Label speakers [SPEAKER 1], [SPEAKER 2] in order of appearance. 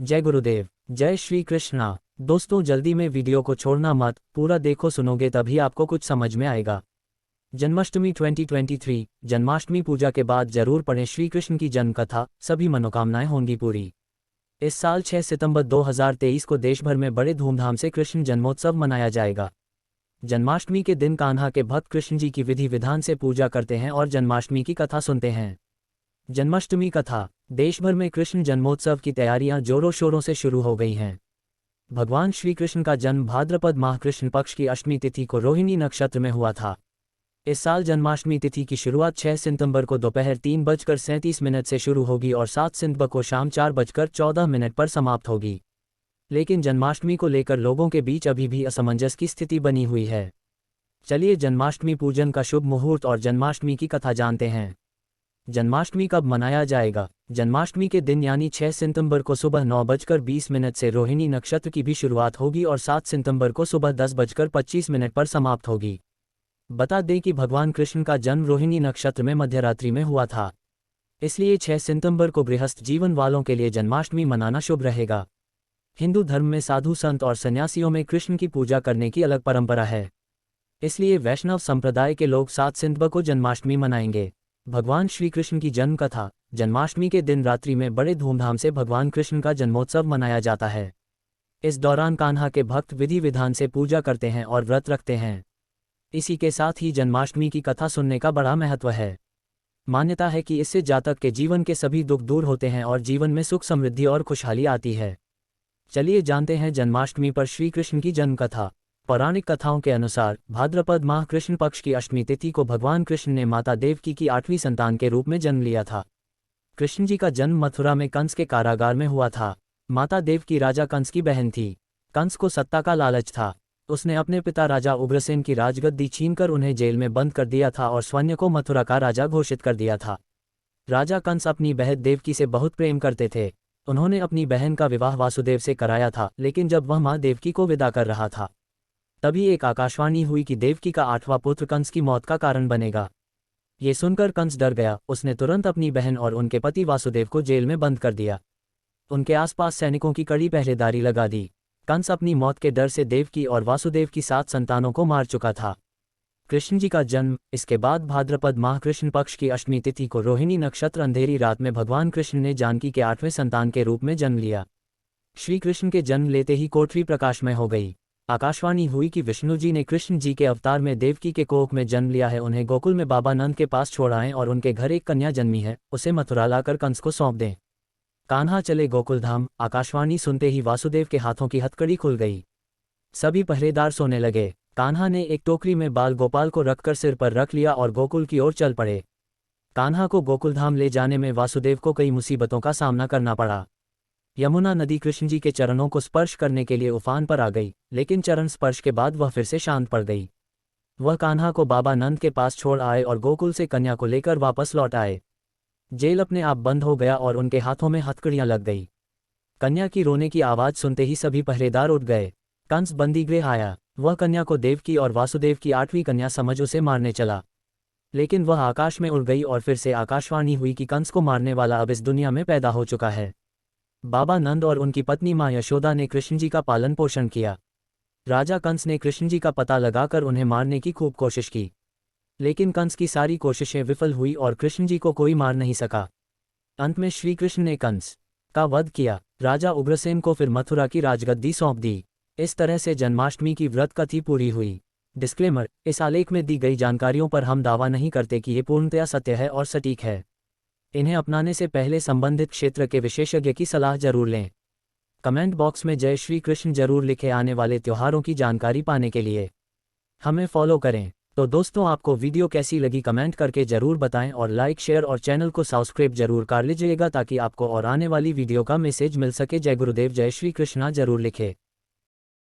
[SPEAKER 1] जय गुरुदेव। जय श्री कृष्णा। दोस्तों जल्दी में वीडियो को छोड़ना मत, पूरा देखो, सुनोगे तभी आपको कुछ समझ में आएगा। जन्माष्टमी 2023 जन्माष्टमी पूजा के बाद जरूर पढ़ें श्री कृष्ण की जन्म कथा, सभी मनोकामनाएं होंगी पूरी। इस साल 6 सितंबर 2023 को देश भर में बड़े धूमधाम से कृष्ण जन्मोत्सव मनाया जाएगा। जन्माष्टमी के दिन कान्हा के भक्त कृष्ण जी की विधि विधान से पूजा करते हैं और जन्माष्टमी की कथा सुनते हैं। जन्माष्टमी कथा। देश भर में कृष्ण जन्मोत्सव की तैयारियां जोरों शोरों से शुरू हो गई हैं। भगवान श्री कृष्ण का जन्म भाद्रपद माह कृष्ण पक्ष की अष्टमी तिथि को रोहिणी नक्षत्र में हुआ था। इस साल जन्माष्टमी तिथि की शुरुआत 6 सितंबर को दोपहर 3:37 से शुरू होगी और 7 सितंबर को शाम 4:14 पर समाप्त होगी। लेकिन जन्माष्टमी को लेकर लोगों के बीच अभी भी असमंजस की स्थिति बनी हुई है। चलिए जन्माष्टमी पूजन का शुभ मुहूर्त और जन्माष्टमी की कथा जानते हैं। जन्माष्टमी कब मनाया जाएगा? जन्माष्टमी के दिन यानी 6 सितंबर को सुबह 9:20 से रोहिणी नक्षत्र की भी शुरुआत होगी और 7 सितंबर को सुबह 10:25 पर समाप्त होगी। बता दें कि भगवान कृष्ण का जन्म रोहिणी नक्षत्र में मध्यरात्रि में हुआ था, इसलिए 6 सितंबर को गृहस्थ जीवन वालों के लिए जन्माष्टमी मनाना शुभ रहेगा। हिंदू धर्म में साधु संत और सन्यासियों में कृष्ण की पूजा करने की अलग परंपरा है, इसलिए वैष्णव संप्रदाय के लोग 7 सितंबर को जन्माष्टमी मनाएंगे। भगवान श्री कृष्ण की जन्म कथा। जन्माष्टमी के दिन रात्रि में बड़े धूमधाम से भगवान कृष्ण का जन्मोत्सव मनाया जाता है। इस दौरान कान्हा के भक्त विधि विधान से पूजा करते हैं और व्रत रखते हैं। इसी के साथ ही जन्माष्टमी की कथा सुनने का बड़ा महत्व है। मान्यता है कि इससे जातक के जीवन के सभी दुख दूर होते हैं और जीवन में सुख समृद्धि और खुशहाली आती है। चलिए जानते हैं जन्माष्टमी पर श्री कृष्ण की जन्म कथा। पौराणिक कथाओं के अनुसार भाद्रपद माह कृष्ण पक्ष की अष्टमी तिथि को भगवान कृष्ण ने माता देवकी की 8वीं संतान के रूप में जन्म लिया था। कृष्ण जी का जन्म मथुरा में कंस के कारागार में हुआ था। माता देवकी राजा कंस की बहन थी। कंस को सत्ता का लालच था। उसने अपने पिता राजा उग्रसेन की राजगद्दी छीनकर उन्हें जेल में बंद कर दिया था और स्वयं को मथुरा का राजा घोषित कर दिया था। राजा कंस अपनी बहन देवकी से बहुत प्रेम करते थे। उन्होंने अपनी बहन का विवाह वासुदेव से कराया था, लेकिन जब वह मां देवकी को विदा कर रहा था तभी एक आकाशवाणी हुई कि देवकी का 8वां पुत्र कंस की मौत का कारण बनेगा। ये सुनकर कंस डर गया। उसने तुरंत अपनी बहन और उनके पति वासुदेव को जेल में बंद कर दिया। उनके आसपास सैनिकों की कड़ी पहरेदारी लगा दी। कंस अपनी मौत के डर से देवकी और वासुदेव की 7 संतानों को मार चुका था। कृष्ण जी का जन्म। इसके बाद भाद्रपद माह कृष्ण पक्ष की अष्टमी तिथि को रोहिणी नक्षत्र अंधेरी रात में भगवान कृष्ण ने जानकी के 8वें संतान के रूप में जन्म लिया। श्री कृष्ण के जन्म लेते ही कोठरी प्रकाशमय हो गई। आकाशवाणी हुई कि विष्णु जी ने कृष्ण जी के अवतार में देवकी के कोख में जन्म लिया है, उन्हें गोकुल में बाबा नंद के पास छोड़ आएं और उनके घर एक कन्या जन्मी है, उसे मथुरा लाकर कंस को सौंप दें। कान्हा चले गोकुल धाम। आकाशवाणी सुनते ही वासुदेव के हाथों की हथकड़ी खुल गई। सभी पहरेदार सोने लगे। कान्हा ने एक टोकरी में बाल गोपाल को रखकर सिर पर रख लिया और गोकुल की ओर चल पड़े। कान्हा को गोकुल धाम ले जाने में वासुदेव को कई मुसीबतों का सामना करना पड़ा। यमुना नदी कृष्ण जी के चरणों को स्पर्श करने के लिए उफान पर आ गई, लेकिन चरण स्पर्श के बाद वह फिर से शांत पड़ गई। वह कान्हा को बाबा नंद के पास छोड़ आए और गोकुल से कन्या को लेकर वापस लौट आए। जेल अपने आप बंद हो गया और उनके हाथों में हथकड़ियां लग गई। कन्या की रोने की आवाज सुनते ही सभी पहरेदार उठ गए। कंस बंदीगृह आया। वह कन्या को देवकी और वासुदेव की 8वीं कन्या समझ उसे मारने चला, लेकिन वह आकाश में उड़ गई और फिर से आकाशवाणी हुई कि कंस को मारने वाला अब इस दुनिया में पैदा हो चुका है। बाबा नंद और उनकी पत्नी मां यशोदा ने कृष्ण जी का पालन पोषण किया। राजा कंस ने कृष्ण जी का पता लगाकर उन्हें मारने की खूब कोशिश की, लेकिन कंस की सारी कोशिशें विफल हुई और कृष्ण जी को कोई मार नहीं सका। अंत में श्री कृष्ण ने कंस का वध किया। राजा उग्रसेन को फिर मथुरा की राजगद्दी सौंप दी। इस तरह से जन्माष्टमी की व्रत कथा पूरी हुई। डिस्क्लेमर: इस आलेख में दी गई जानकारियों पर हम दावा नहीं करते कि ये पूर्णतया सत्य है और सटीक है। इन्हें अपनाने से पहले संबंधित क्षेत्र के विशेषज्ञ की सलाह जरूर लें। कमेंट बॉक्स में जय श्री कृष्ण जरूर लिखें आने वाले त्योहारों की जानकारी पाने के लिए। हमें फॉलो करें। तो दोस्तों आपको वीडियो कैसी लगी कमेंट करके जरूर बताएं और लाइक शेयर और चैनल को सब्सक्राइब जरूर कर लीजिएगा ताकि आपको और आने वाली वीडियो का मैसेज मिल सके। जय गुरुदेव। जय श्री कृष्णा जरूर लिखें।